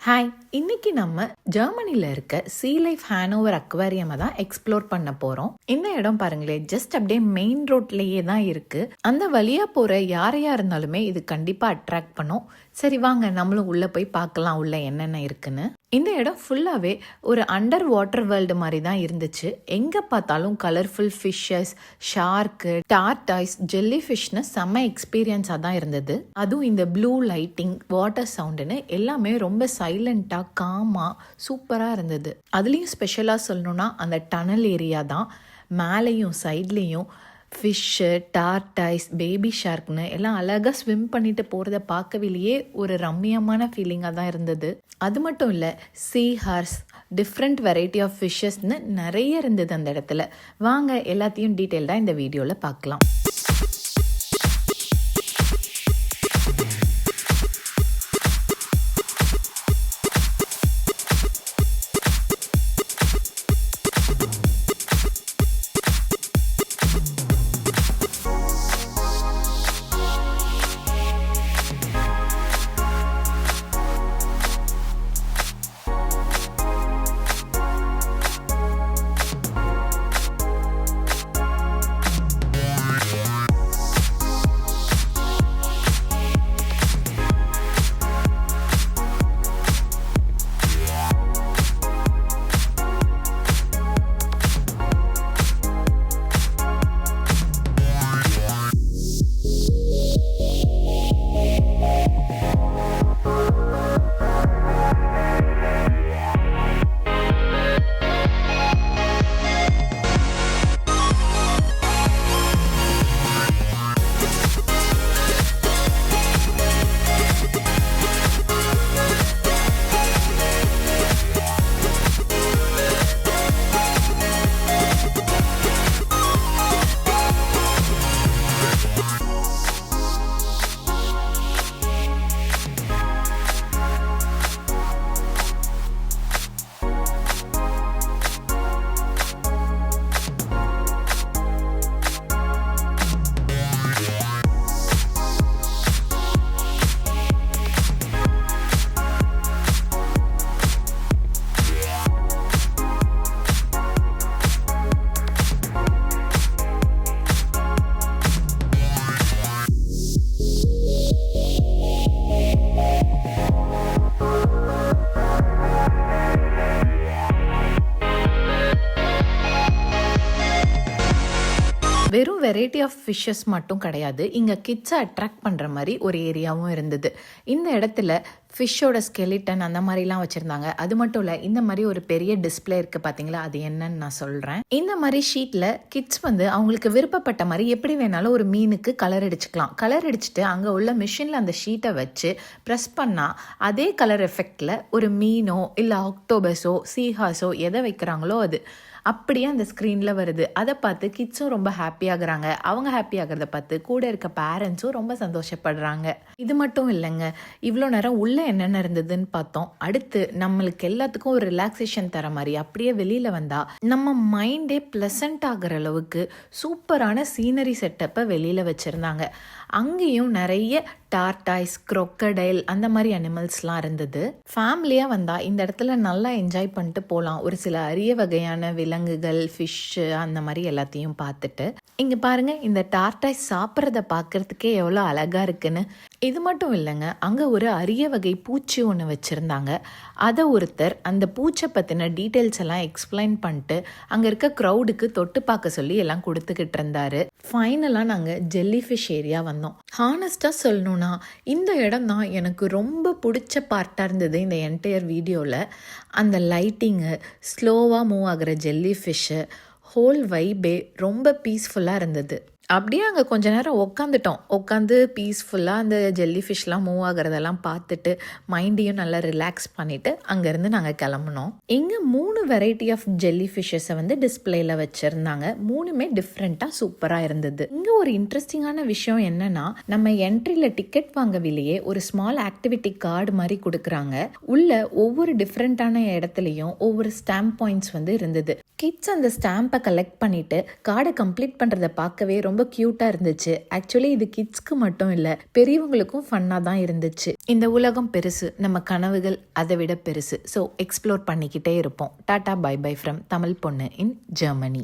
Hi, இன்னைக்கு நம்ம ஜெர்மனியில் இருக்க சீ லைஃப் ஹேனோவர் அக்வாரியமை தான் எக்ஸ்ப்ளோர் பண்ண போகிறோம். இந்த இடம் பாருங்களேன், ஜஸ்ட் அப்படியே மெயின் ரோட்லேயே தான் இருக்குது. அந்த வழியாக போகிற யாரையா இருந்தாலுமே இது கண்டிப்பாக அட்ராக்ட் பண்ணும். சரி வாங்க நம்மளும் உள்ளே போய் பார்க்கலாம் உள்ள என்னென்ன இருக்குன்னு. இந்த இடம் ஃபுல்லாகவே ஒரு அண்டர் வாட்டர் வேர்ல்டு மாதிரி தான் இருந்துச்சு. எங்கே பார்த்தாலும் colourful fishes, shark, tortoise, jelly ஃபிஷ்னு செம்ம எக்ஸ்பீரியன்ஸாக தான் இருந்தது. அதுவும் இந்த ப்ளூ லைட்டிங், வாட்டர் சவுண்டுன்னு எல்லாமே ரொம்ப சைலண்ட்டாக காமாக சூப்பராக இருந்தது. அதுலேயும் ஸ்பெஷலாக சொல்லணுன்னா அந்த டனல் ஏரியா தான். மேலேயும் சைட்லேயும் ஃபிஷ்ஷு, டார்டாய்ஸ், பேபி ஷார்க்னு எல்லாம் அழகாக ஸ்விம் பண்ணிட்டு போகிறத பார்க்கவிலேயே ஒரு ரம்மியமான ஃபீலிங்காக தான் இருந்தது. அது மட்டும் இல்லை, sea horse, different variety of ஃபிஷ்ஷஸ்னு நிறைய இருந்தது அந்த இடத்துல. வாங்க எல்லாத்தையும் டீட்டெயில்டாக இந்த வீடியோவில் பார்க்கலாம். வெறும் வெரைட்டி ஆஃப் ஃபிஷ்ஷஸ் மட்டும் கிடையாது, இங்கே கிட்ஸை அட்ராக்ட் பண்ணுற மாதிரி ஒரு ஏரியாவும் இருந்தது. இந்த இடத்துல ஃபிஷ்ஷோட ஸ்கெலிட்டன் அந்த மாதிரிலாம் வச்சுருந்தாங்க. அது மட்டும் இல்லை, இந்த மாதிரி ஒரு பெரிய டிஸ்பிளே இருக்குது பார்த்தீங்களா, அது என்னன்னு நான் சொல்கிறேன். இந்த மாதிரி ஷீட்டில் கிட்ஸ் அவங்களுக்கு விருப்பப்பட்ட மாதிரி எப்படி வேணாலும் ஒரு மீனுக்கு கலர் அடிச்சுக்கலாம். கலர் அடிச்சுட்டு அங்கே உள்ள மிஷினில் அந்த ஷீட்டை வச்சு ப்ரெஸ் பண்ணால் அதே கலர் எஃபெக்டில் ஒரு மீனோ இல்லை ஆக்டோபஸோ சீஹாஸோ எதை வைக்கிறாங்களோ அது அப்படியே அந்த ஸ்க்ரீனில் வருது. அதை பார்த்து கிட்ஸும் ரொம்ப ஹாப்பியாகிறாங்க. அவங்க ஹாப்பி ஆகிறத பார்த்து கூட இருக்க பேரண்ட்ஸும் ரொம்ப சந்தோஷப்படுறாங்க. இது மட்டும் இல்லைங்க, இவ்வளோ நேரம் உள்ளே என்னென்ன இருந்ததுன்னு பார்த்தோம். அடுத்து நம்மளுக்கு எல்லாத்துக்கும் ஒரு ரிலாக்ஸேஷன் தர மாதிரி அப்படியே வெளியில் வந்தால் நம்ம மைண்டே ப்ளசண்ட் ஆகிற அளவுக்கு சூப்பரான சீனரி செட்டப்பை வெளியில் வச்சுருந்தாங்க. அங்கேயும் நிறைய டார்டாய்ஸ், crocodile அந்த மாதிரி அனிமல்ஸ்லாம் இருந்தது. ஃபேமிலியாக வந்தால் இந்த இடத்துல நல்லா என்ஜாய் பண்ணிட்டு போகலாம். ஒரு சில அரிய வகையான விலங்குகள், ஃபிஷ்ஷு அந்த மாதிரி எல்லாத்தையும் பார்த்துட்டு. இங்கே பாருங்கள், இந்த டார்டாய்ஸ் சாப்பிட்றத பார்க்குறதுக்கே எவ்வளோ அழகாக இருக்குன்னு. இது மட்டும் இல்லைங்க, அங்கே ஒரு அரிய வகை பூச்சி ஒன்று வச்சுருந்தாங்க. அதை ஒருத்தர் அந்த பூச்சை பற்றின டீட்டெயில்ஸ் எல்லாம் எக்ஸ்பிளைன் பண்ணிட்டு அங்கே இருக்க க்ரௌடுக்கு தொட்டு பார்க்க சொல்லி எல்லாம் கொடுத்துக்கிட்டு இருந்தாரு. ஃபைனலாக நாங்கள் ஜெல்லி ஃபிஷ் ஏரியா வந்தோம். ஹானஸ்டாக சொல்லணும்னா இந்த இடம் தான் எனக்கு ரொம்ப பிடிச்ச பார்ட்டாக இருந்தது இந்த என்டையர் வீடியோவில். அந்த லைட்டிங்கு, ஸ்லோவாக மூவ் ஆகிற ஜெல்லி ஃபிஷ்ஷு, ஹோல் வைபே ரொம்ப பீஸ்ஃபுல்லாக இருந்தது. அப்படியே அங்கே கொஞ்ச நேரம் உட்காந்து பீஸ்ஃபுல்லாக அந்த ஜெல்லி ஃபிஷ்லாம் மூவ் ஆகிறதெல்லாம் பார்த்துட்டு மைண்டையும் நல்லா ரிலாக்ஸ் பண்ணிவிட்டு அங்கேருந்து நாங்கள் கிளம்புனோம். இங்கே 3 வெரைட்டி ஆஃப் ஜெல்லி ஃபிஷ்ஷஸை டிஸ்பிளேயில் வச்சுருந்தாங்க. 3மே டிஃப்ரெண்ட்டாக சூப்பராக இருந்தது. இங்கே ஒரு இன்ட்ரெஸ்டிங்கான விஷயம் என்னென்னா, நம்ம என்ட்ரியில் டிக்கெட் வாங்கவிலேயே ஒரு ஸ்மால் ஆக்டிவிட்டி கார்டு மாதிரி கொடுக்குறாங்க. உள்ள ஒவ்வொரு டிஃப்ரெண்ட்டான இடத்துலையும் ஒவ்வொரு ஸ்டாம்ப் பாயிண்ட்ஸ் இருந்தது. கிட்ஸ் அந்த ஸ்டாம்பை கலெக்ட் பண்ணிவிட்டு கார்டை கம்ப்ளீட் பண்ணுறதை பார்க்கவே ரொம்ப ரொம்ப க்யூட்டாக இருந்துச்சு. ஆக்சுவலி இது கிட்ஸ்க்கு மட்டும் இல்லை, பெரியவங்களுக்கும் ஃபன்னாக தான் இருந்துச்சு. இந்த உலகம் பெருசு, நம்ம கனவுகள் அதை விட பெருசு. ஸோ எக்ஸ்ப்ளோர் பண்ணிக்கிட்டே இருப்போம். Tata bye bye from Tamil பொண்ணு இன் ஜெர்மனி.